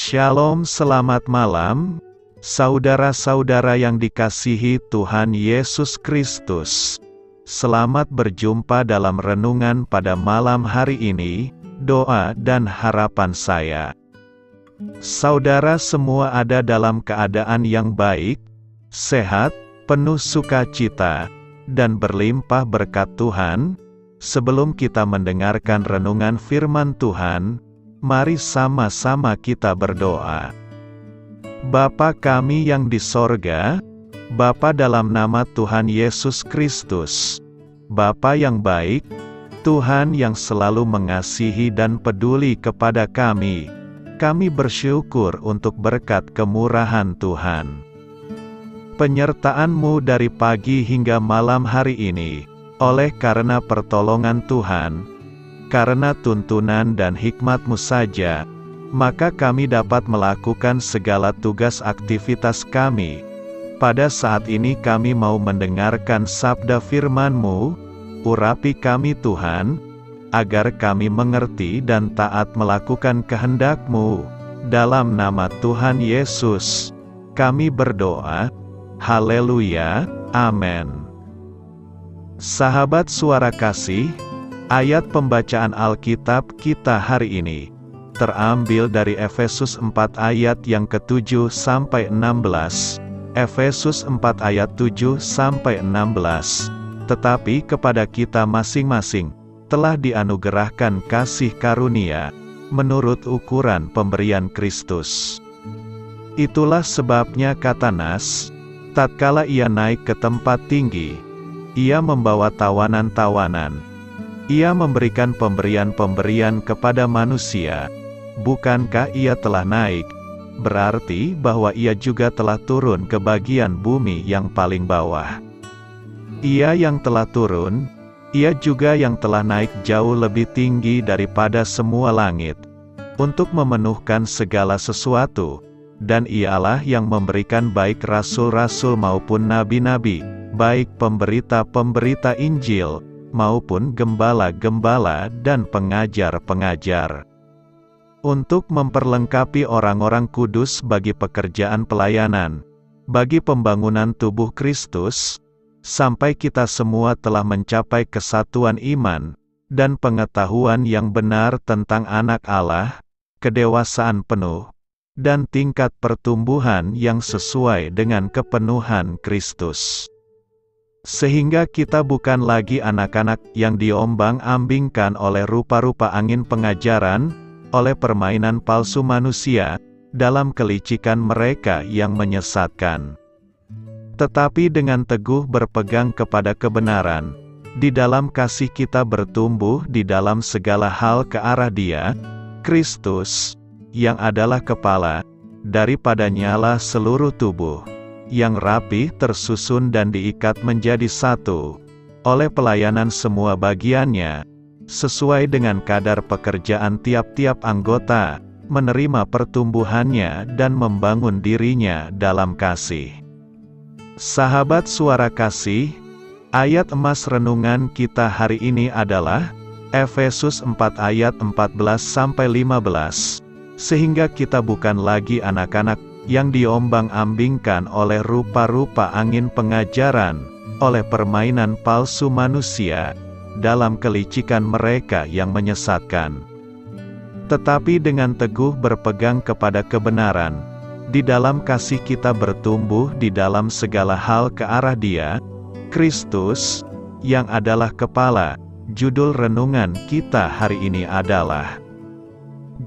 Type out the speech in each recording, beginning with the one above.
Shalom, selamat malam, saudara-saudara yang dikasihi Tuhan Yesus Kristus. Selamat berjumpa dalam renungan pada malam hari ini, doa dan harapan saya. Saudara semua ada dalam keadaan yang baik, sehat, penuh sukacita, dan berlimpah berkat Tuhan. Sebelum kita mendengarkan renungan firman Tuhan, mari sama-sama kita berdoa. Bapa kami yang di sorga, Bapa dalam nama Tuhan Yesus Kristus, Bapa yang baik, Tuhan yang selalu mengasihi dan peduli kepada kami bersyukur untuk berkat kemurahan Tuhan. Penyertaan-Mu dari pagi hingga malam hari ini, oleh karena pertolongan Tuhan, karena tuntunan dan hikmat-Mu saja, maka kami dapat melakukan segala tugas aktivitas kami. Pada saat ini kami mau mendengarkan sabda firman-Mu, urapi kami Tuhan, agar kami mengerti dan taat melakukan kehendak-Mu. Dalam nama Tuhan Yesus, kami berdoa. Haleluya, amin. Sahabat suara kasih, ayat pembacaan Alkitab kita hari ini terambil dari Efesus 4 ayat yang ke-7 sampai 16. Efesus 4 ayat 7 sampai 16. Tetapi kepada kita masing-masing telah dianugerahkan kasih karunia menurut ukuran pemberian Kristus. Itulah sebabnya kata Nas, tatkala ia naik ke tempat tinggi, ia membawa tawanan-tawanan. Ia memberikan pemberian-pemberian kepada manusia. Bukankah ia telah naik? Berarti bahwa ia juga telah turun ke bagian bumi yang paling bawah. Ia yang telah turun, ia juga yang telah naik jauh lebih tinggi daripada semua langit, untuk memenuhkan segala sesuatu. Dan ialah yang memberikan baik rasul-rasul maupun nabi-nabi, baik pemberita-pemberita Injil, maupun gembala-gembala dan pengajar-pengajar, untuk memperlengkapi orang-orang kudus bagi pekerjaan pelayanan, bagi pembangunan tubuh Kristus, sampai kita semua telah mencapai kesatuan iman, dan pengetahuan yang benar tentang Anak Allah, kedewasaan penuh, dan tingkat pertumbuhan yang sesuai dengan kepenuhan Kristus. Sehingga kita bukan lagi anak-anak yang diombang-ambingkan oleh rupa-rupa angin pengajaran, oleh permainan palsu manusia, dalam kelicikan mereka yang menyesatkan. Tetapi dengan teguh berpegang kepada kebenaran, di dalam kasih kita bertumbuh di dalam segala hal ke arah Dia, Kristus, yang adalah kepala, daripadanyalah seluruh tubuh, yang rapi tersusun dan diikat menjadi satu, oleh pelayanan semua bagiannya, sesuai dengan kadar pekerjaan tiap-tiap anggota, menerima pertumbuhannya dan membangun dirinya dalam kasih. Sahabat suara kasih, ayat emas renungan kita hari ini adalah Efesus 4 ayat 14-15. Sehingga kita bukan lagi anak-anak yang diombang-ambingkan oleh rupa-rupa angin pengajaran, oleh permainan palsu manusia, dalam kelicikan mereka yang menyesatkan. Tetapi dengan teguh berpegang kepada kebenaran, di dalam kasih kita bertumbuh di dalam segala hal ke arah Dia, Kristus, yang adalah kepala. Judul renungan kita hari ini adalah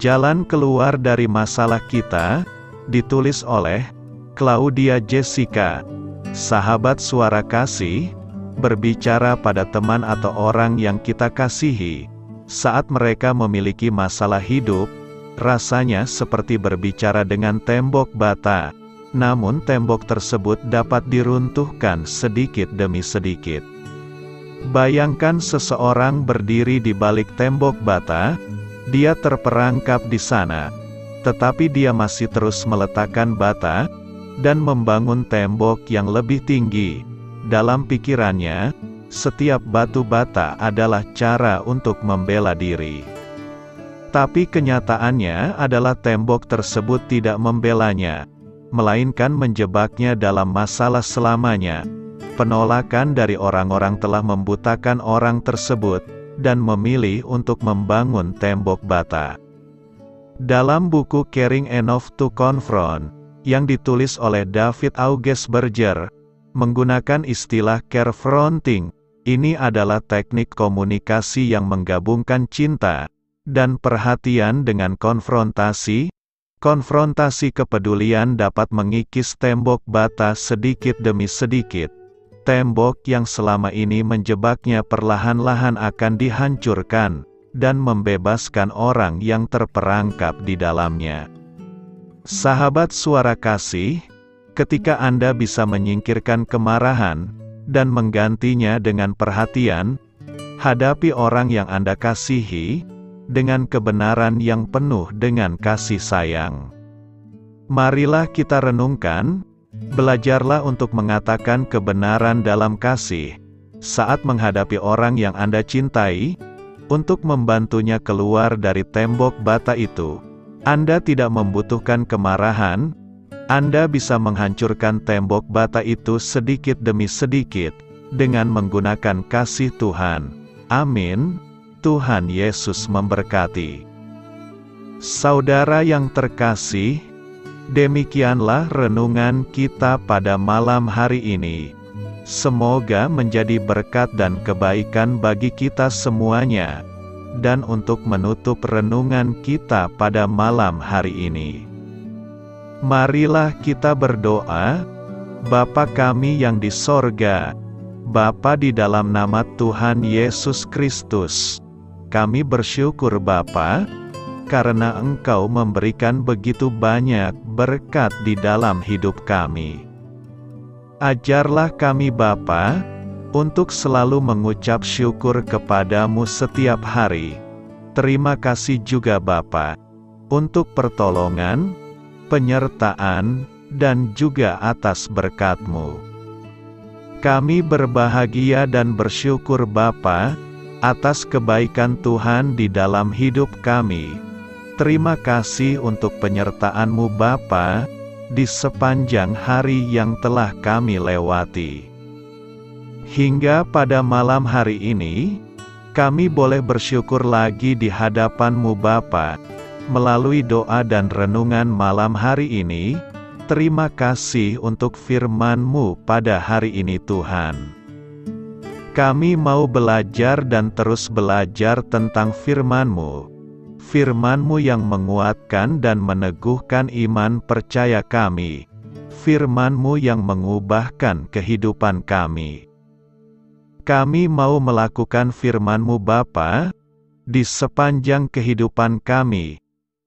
Jalan Keluar dari Masalah Kita, ditulis oleh Claudia Jessica. Sahabat suara kasih, berbicara pada teman atau orang yang kita kasihi, saat mereka memiliki masalah hidup, rasanya seperti berbicara dengan tembok bata, namun tembok tersebut dapat diruntuhkan sedikit demi sedikit. Bayangkan seseorang berdiri di balik tembok bata. Dia terperangkap di sana, tetapi dia masih terus meletakkan bata, dan membangun tembok yang lebih tinggi. Dalam pikirannya, setiap batu bata adalah cara untuk membela diri. Tapi kenyataannya adalah tembok tersebut tidak membelanya, melainkan menjebaknya dalam masalah selamanya. Penolakan dari orang-orang telah membutakan orang tersebut, dan memilih untuk membangun tembok bata. Dalam buku Caring Enough to Confront, yang ditulis oleh David August Berger, menggunakan istilah carefronting, ini adalah teknik komunikasi yang menggabungkan cinta dan perhatian dengan konfrontasi. Konfrontasi kepedulian dapat mengikis tembok bata sedikit demi sedikit. Tembok yang selama ini menjebaknya perlahan-lahan akan dihancurkan, dan membebaskan orang yang terperangkap di dalamnya. Sahabat Suara Kasih, ketika Anda bisa menyingkirkan kemarahan, dan menggantinya dengan perhatian, hadapi orang yang Anda kasihi, dengan kebenaran yang penuh dengan kasih sayang. Marilah kita renungkan, belajarlah untuk mengatakan kebenaran dalam kasih, saat menghadapi orang yang Anda cintai, untuk membantunya keluar dari tembok bata itu. Anda tidak membutuhkan kemarahan, Anda bisa menghancurkan tembok bata itu sedikit demi sedikit, dengan menggunakan kasih Tuhan. Amin. Tuhan Yesus memberkati. Saudara yang terkasih, demikianlah renungan kita pada malam hari ini. Semoga menjadi berkat dan kebaikan bagi kita semuanya. Dan untuk menutup renungan kita pada malam hari ini, marilah kita berdoa. Bapa kami yang di sorga, Bapa, di dalam nama Tuhan Yesus Kristus, kami bersyukur Bapa, karena Engkau memberikan begitu banyak berkat di dalam hidup kami. Ajarlah kami Bapa, untuk selalu mengucap syukur kepadamu setiap hari. Terima kasih juga Bapa, untuk pertolongan, penyertaan, dan juga atas berkat-Mu. Kami berbahagia dan bersyukur Bapa, atas kebaikan Tuhan di dalam hidup kami. Terima kasih untuk penyertaan-Mu Bapa, di sepanjang hari yang telah kami lewati. Hingga pada malam hari ini, kami boleh bersyukur lagi di hadapan-Mu Bapa, melalui doa dan renungan malam hari ini. Terima kasih untuk firman-Mu pada hari ini Tuhan. Kami mau belajar dan terus belajar tentang firman-Mu. Firman-Mu yang menguatkan dan meneguhkan iman percaya kami. Firman-Mu yang mengubahkan kehidupan kami. Kami mau melakukan firman-Mu Bapa, di sepanjang kehidupan kami,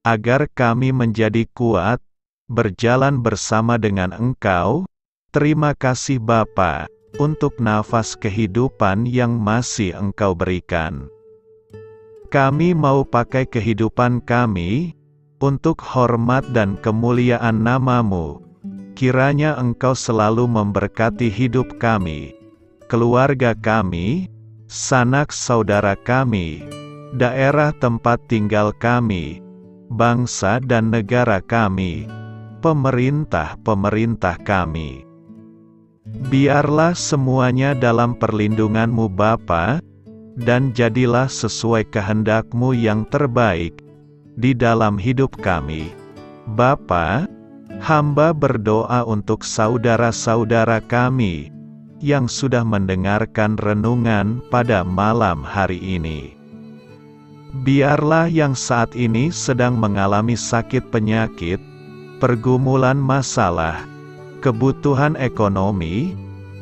agar kami menjadi kuat, berjalan bersama dengan Engkau. Terima kasih Bapa, untuk nafas kehidupan yang masih Engkau berikan. Kami mau pakai kehidupan kami, untuk hormat dan kemuliaan nama-Mu. Kiranya Engkau selalu memberkati hidup kami, keluarga kami, sanak saudara kami, daerah tempat tinggal kami, bangsa dan negara kami, pemerintah-pemerintah kami. Biarlah semuanya dalam perlindungan-Mu Bapa, dan jadilah sesuai kehendak-Mu yang terbaik, di dalam hidup kami. Bapa, hamba berdoa untuk saudara-saudara kami, yang sudah mendengarkan renungan pada malam hari ini. Biarlah yang saat ini sedang mengalami sakit penyakit, pergumulan masalah, kebutuhan ekonomi,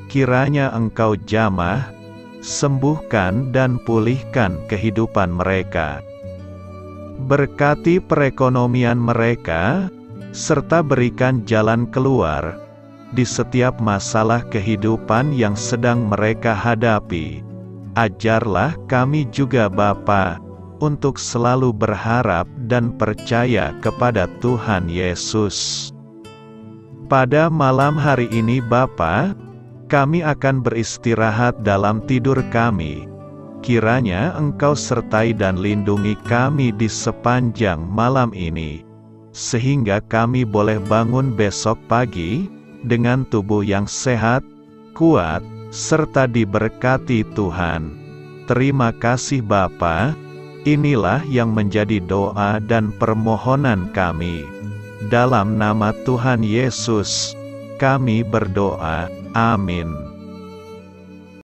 kiranya Engkau jamah, sembuhkan dan pulihkan kehidupan mereka. Berkati perekonomian mereka, serta berikan jalan keluar di setiap masalah kehidupan yang sedang mereka hadapi. Ajarlah kami juga Bapa, untuk selalu berharap dan percaya kepada Tuhan Yesus. Pada malam hari ini Bapa, kami akan beristirahat dalam tidur kami. Kiranya Engkau sertai dan lindungi kami di sepanjang malam ini, sehingga kami boleh bangun besok pagi dengan tubuh yang sehat, kuat, serta diberkati Tuhan. Terima kasih Bapa. Inilah yang menjadi doa dan permohonan kami. Dalam nama Tuhan Yesus, kami berdoa. Amin.